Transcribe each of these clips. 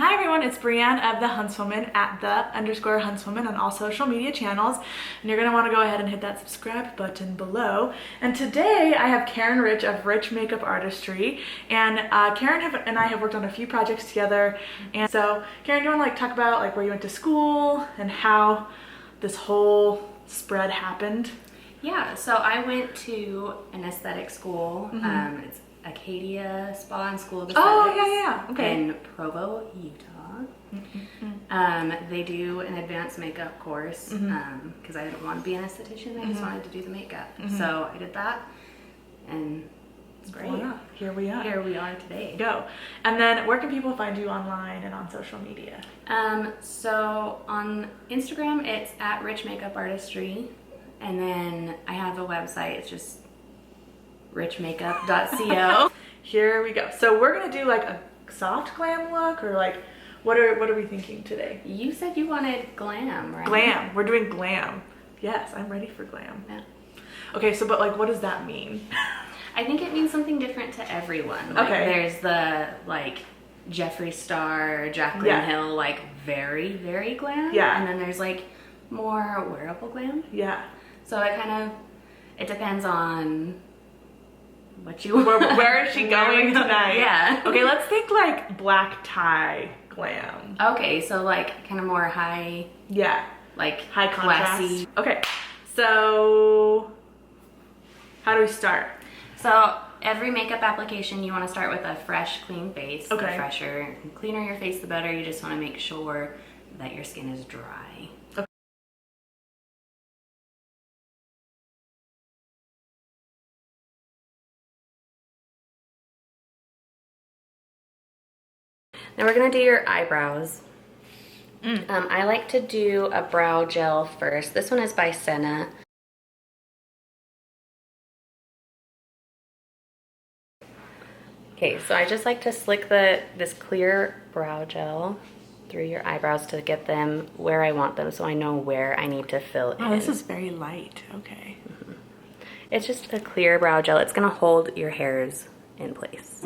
Hi everyone, it's Brianne of The Huntswoman at _Huntswoman on all social media channels. And you're gonna wanna go ahead and hit that subscribe button below. And today I have Karen Rich of Rich Makeup Artistry. And Karen and I have worked on a few projects together. And so Karen, do you wanna talk about where you went to school and how this whole spread happened? Yeah, so I went to an aesthetic school. It's Acadia Spa and School of Aesthetics. Oh, yeah, okay. In Provo, Utah. They do an advanced makeup course because I didn't want to be an esthetician. I just wanted to do the makeup. So I did that, and it's great. Voila. Here we are. Here we are today. Go. And then where can people find you online and on social media? So on Instagram, it's at Rich Makeup Artistry. And then I have a website. It's just richmakeup.co. Here we go. So we're gonna do a soft glam look, or what are we thinking today? You said you wanted glam, right? Glam. We're doing glam. Yes, I'm ready for glam. Yeah. Okay, so but what does that mean? I think it means something different to everyone. Okay. There's the Jeffree Star, Jaclyn Hill, very, very glam. Yeah. And then there's more wearable glam. Yeah. So it depends on what you where is she going tonight? Yeah. Okay, let's think black tie glam. Okay, so kind of more high. Yeah. High contrast. Classy. Okay, so how do we start? So every makeup application, you want to start with a fresh, clean face. Okay. The fresher, the cleaner your face, the better. You just want to make sure that your skin is dry. Okay. Now we're going to do your eyebrows. I like to do a brow gel first. This one is by SENNA. Okay, so I just like to slick this clear brow gel through your eyebrows to get them where I want them, so I know where I need to fill in. Oh, this is very light. Okay. It's just a clear brow gel. It's going to hold your hairs in place.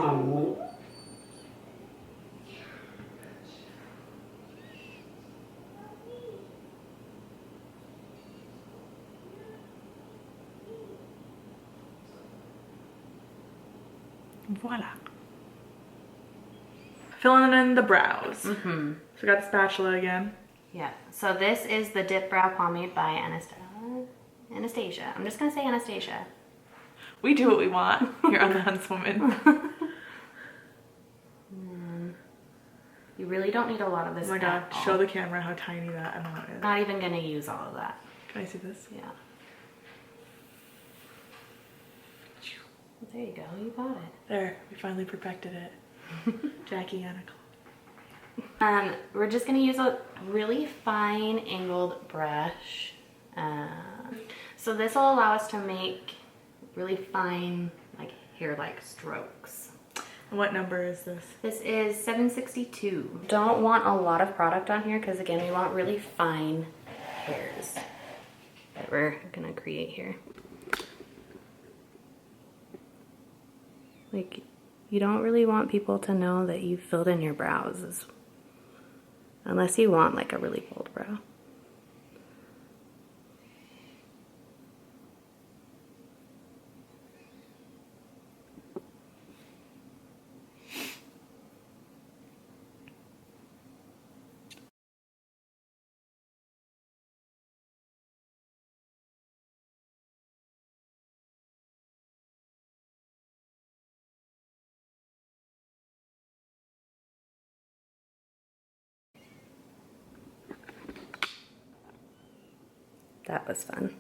Voila. Filling in the brows. So we got the spatula again. Yeah. So this is the DIPBROW pomade by Anastasia. I'm just gonna say Anastasia. We do what we want here on The Huntswoman. You really don't need a lot of this. Oh my god, show the camera how tiny that amount is. Not even gonna use all of that. Can I see this? Yeah. There you go, you got it. There, we finally perfected it. Jackie Anna. We're just gonna use a really fine angled brush. So this will allow us to make really fine, hair-like strokes. And what number is this? This is 762. Don't want a lot of product on here because again, we want really fine hairs that we're gonna create here. You don't really want people to know that you've filled in your brows, unless you want a really bold brow. That was fun.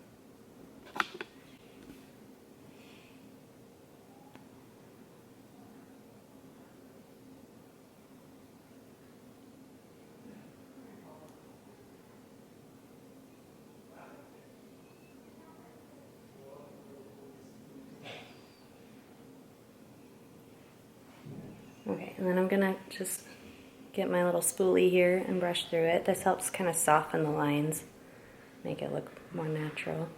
Okay, and then I'm gonna just get my little spoolie here and brush through it. This helps kind of soften the lines, make it look more natural.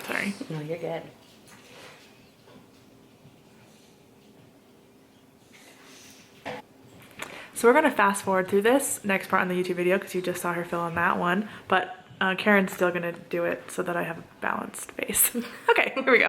Sorry. No, you're good. So we're gonna fast forward through this next part on the YouTube video because you just saw her fill in that one, but Karen's still gonna do it so that I have a balanced face. Okay, here we go.